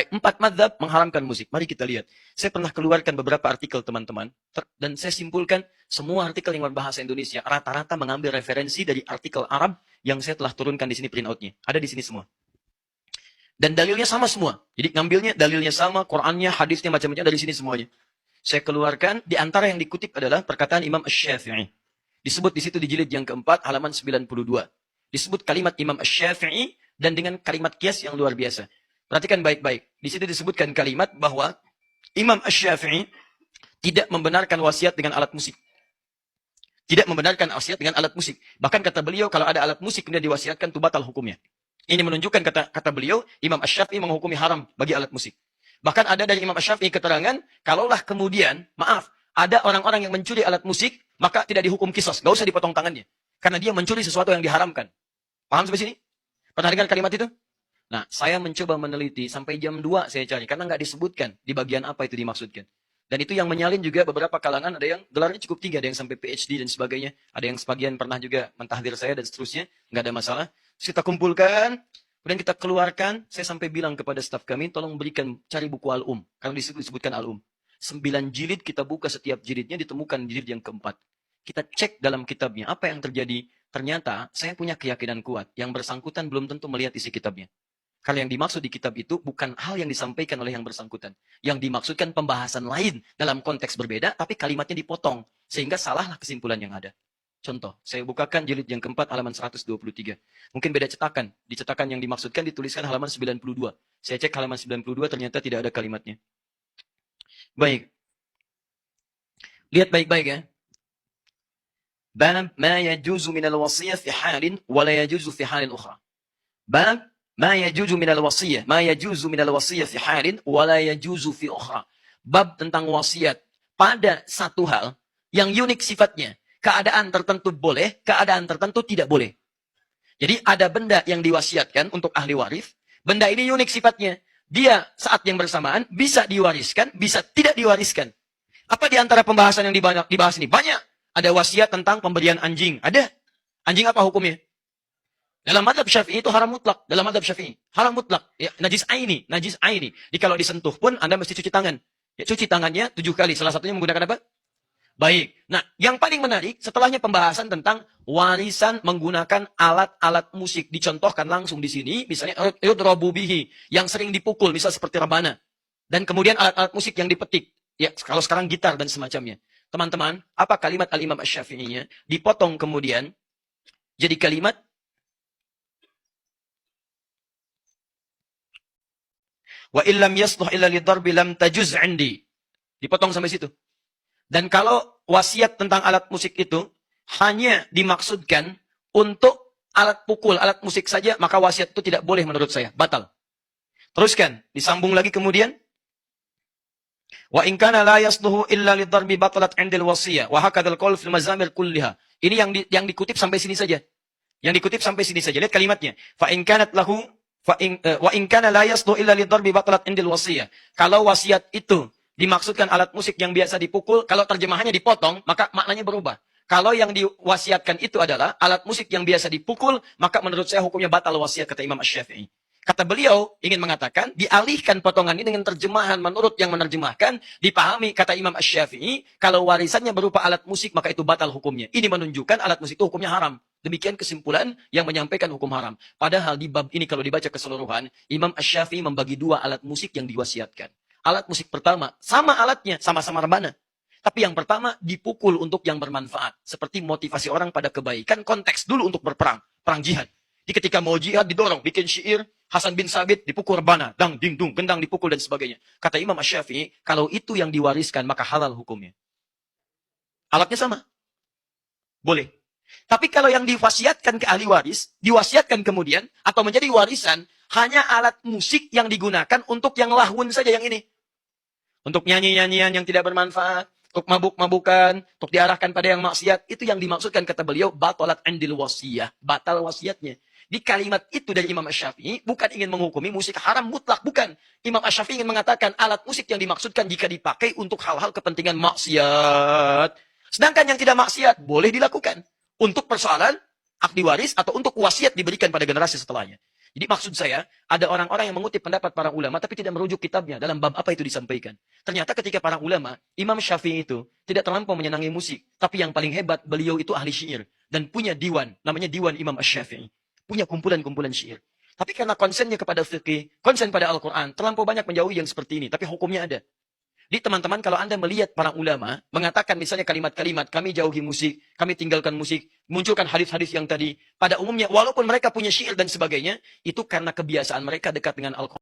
4 mazhab mengharamkan musik. Mari kita lihat. Saya pernah keluarkan beberapa artikel teman-teman. Dan saya simpulkan semua artikel yang berbahasa Indonesia. Rata-rata mengambil referensi dari artikel Arab yang saya telah turunkan di sini printout-nya. Ada di sini semua. Dan dalilnya sama semua. Jadi ngambilnya dalilnya sama, Qurannya, hadisnya, macam-macam dari sini semuanya. Saya keluarkan, di antara yang dikutip adalah perkataan Imam Asy-Syafi'i. Disebut di situ di jilid yang keempat, halaman 92. Disebut kalimat Imam Asy-Syafi'i dan dengan kalimat qiyas yang luar biasa. Perhatikan baik-baik. Di situ disebutkan kalimat bahwa Imam Asy-Syafi'i tidak membenarkan wasiat dengan alat musik. Tidak membenarkan wasiat dengan alat musik. Bahkan kata beliau, kalau ada alat musik kemudian diwasiatkan, itu batal hukumnya. Ini menunjukkan kata beliau, Imam Asy-Syafi'i menghukumi haram bagi alat musik. Bahkan ada dari Imam Asy-Syafi'i keterangan, kalaulah kemudian, maaf, ada orang-orang yang mencuri alat musik, maka tidak dihukum qisas, gak usah dipotong tangannya. Karena dia mencuri sesuatu yang diharamkan. Paham sampai sini? Pernah dengar kalimat itu? Nah, saya mencoba meneliti, sampai jam 2 saya cari, karena nggak disebutkan di bagian apa itu dimaksudkan. Dan itu yang menyalin juga beberapa kalangan, ada yang gelarnya cukup tinggi, ada yang sampai PhD dan sebagainya, ada yang sebagian pernah juga mentahdir saya dan seterusnya, nggak ada masalah. Kita kumpulkan, kemudian kita keluarkan, saya sampai bilang kepada staf kami, tolong berikan, cari buku Al-Um, karena disebutkan Al-Um. 9 jilid kita buka setiap jilidnya, ditemukan jilid yang keempat. Kita cek dalam kitabnya, apa yang terjadi. Ternyata saya punya keyakinan kuat, yang bersangkutan belum tentu melihat isi kitabnya. Karena yang dimaksud di kitab itu bukan hal yang disampaikan oleh yang bersangkutan. Yang dimaksudkan pembahasan lain dalam konteks berbeda, tapi kalimatnya dipotong. Sehingga salahlah kesimpulan yang ada. Contoh, saya bukakan jilid yang keempat halaman 123. Mungkin beda cetakan. Di cetakan yang dimaksudkan dituliskan halaman 92. Saya cek halaman 92 ternyata tidak ada kalimatnya. Baik. Lihat baik-baik ya. Bab ma yajuzu minal wasiyah fi halin wa la yajuzu fi halin ukhra. Bab ma yajuzu minal wasiyah, ma yajuzu minal wasiyah fi halin wa la yajuzu fi ukhra. Bab tentang wasiat pada satu hal yang unik sifatnya. Keadaan tertentu boleh, keadaan tertentu tidak boleh. Jadi ada benda yang diwasiatkan untuk ahli waris, benda ini unik sifatnya. Dia saat yang bersamaan bisa diwariskan, bisa tidak diwariskan. Apa di antara pembahasan yang dibahas ini? Banyak. Ada wasiat tentang pemberian anjing. Ada. Anjing apa hukumnya? Dalam madhab Syafi'i itu haram mutlak. Dalam madhab Syafi'i. Haram mutlak. Ya, najis aini. Najis aini. Jadi kalau disentuh pun Anda mesti cuci tangan. Ya, cuci tangannya 7 kali. Salah satunya menggunakan apa? Baik. Nah, yang paling menarik setelahnya pembahasan tentang warisan menggunakan alat-alat musik. Dicontohkan langsung di sini. Misalnya yudrobu bihi. Yang sering dipukul. Misal seperti rebana. Dan kemudian alat-alat musik yang dipetik. Ya, kalau sekarang gitar dan semacamnya. Teman-teman, apa kalimat Al-Imam Asy-Syafi'inya? Dipotong kemudian jadi kalimat wa illam yasluh illa lidarbi lam tajuz 'indi. Dipotong sampai situ. Dan kalau wasiat tentang alat musik itu hanya dimaksudkan untuk alat pukul, alat musik saja, maka wasiat itu tidak boleh menurut saya, batal. Teruskan, disambung lagi kemudian wa in kana la yasluhu illa lidarbi batalat 'indil wasiyah wa hakadzal qaul fil mazamir kulliha. Ini yang dikutip sampai sini saja. Yang dikutip sampai sini saja. Lihat kalimatnya. Fa in kanat lahu wa in kana la yasluhu illa lidarbi batalat 'indil wasiyah. Kalau wasiat itu dimaksudkan alat musik yang biasa dipukul, kalau terjemahannya dipotong, maka maknanya berubah. Kalau yang diwasiatkan itu adalah alat musik yang biasa dipukul, maka menurut saya hukumnya batal wasiat, kata Imam Asy-Syafi'i. Kata beliau, ingin mengatakan, dialihkan potongan ini dengan terjemahan menurut yang menerjemahkan, dipahami, kata Imam Asy-Syafi'i, kalau warisannya berupa alat musik, maka itu batal hukumnya. Ini menunjukkan alat musik itu hukumnya haram. Demikian kesimpulan yang menyampaikan hukum haram. Padahal di bab ini kalau dibaca keseluruhan, Imam Asy-Syafi'i membagi 2 alat musik yang diwasiatkan. Alat musik pertama, sama alatnya, sama-sama rebana. Tapi yang pertama, dipukul untuk yang bermanfaat. Seperti motivasi orang pada kebaikan, konteks dulu untuk berperang, perang jihad. Jadi ketika mau jihad, didorong, bikin syair, Hasan bin Sabit dipukul rebana, dang, ding, dung, gendang dipukul dan sebagainya. Kata Imam Asy-Syafi'i, kalau itu yang diwariskan, maka halal hukumnya. Alatnya sama. Boleh. Tapi kalau yang diwasiatkan ke ahli waris, diwasiatkan kemudian, atau menjadi warisan, hanya alat musik yang digunakan untuk yang lahun saja yang ini. Untuk nyanyi-nyanyian yang tidak bermanfaat, untuk mabuk-mabukan, untuk diarahkan pada yang maksiat, itu yang dimaksudkan kata beliau, batalat 'indil wasiyah, batal wasiatnya. Di kalimat itu dari Imam Asy-Syafi'i bukan ingin menghukumi musik haram mutlak, bukan. Imam Asy-Syafi'i ingin mengatakan alat musik yang dimaksudkan jika dipakai untuk hal-hal kepentingan maksiat. Sedangkan yang tidak maksiat boleh dilakukan untuk persoalan ahli waris atau untuk wasiat diberikan pada generasi setelahnya. Jadi maksud saya, ada orang-orang yang mengutip pendapat para ulama tapi tidak merujuk kitabnya dalam bab apa itu disampaikan. Ternyata ketika para ulama, Imam Syafi'i itu tidak terlampau menyenangi musik, tapi yang paling hebat beliau itu ahli syair dan punya diwan, namanya Diwan Imam Asy-Syafi'i. Punya kumpulan-kumpulan syair. Tapi karena konsennya kepada fikih, konsen pada Al-Quran, terlampau banyak menjauhi yang seperti ini, tapi hukumnya ada. Jadi teman-teman, kalau Anda melihat para ulama mengatakan misalnya kalimat-kalimat, kami jauhi musik, kami tinggalkan musik, munculkan hadis-hadis yang tadi, pada umumnya walaupun mereka punya syair dan sebagainya, itu karena kebiasaan mereka dekat dengan Al-Quran.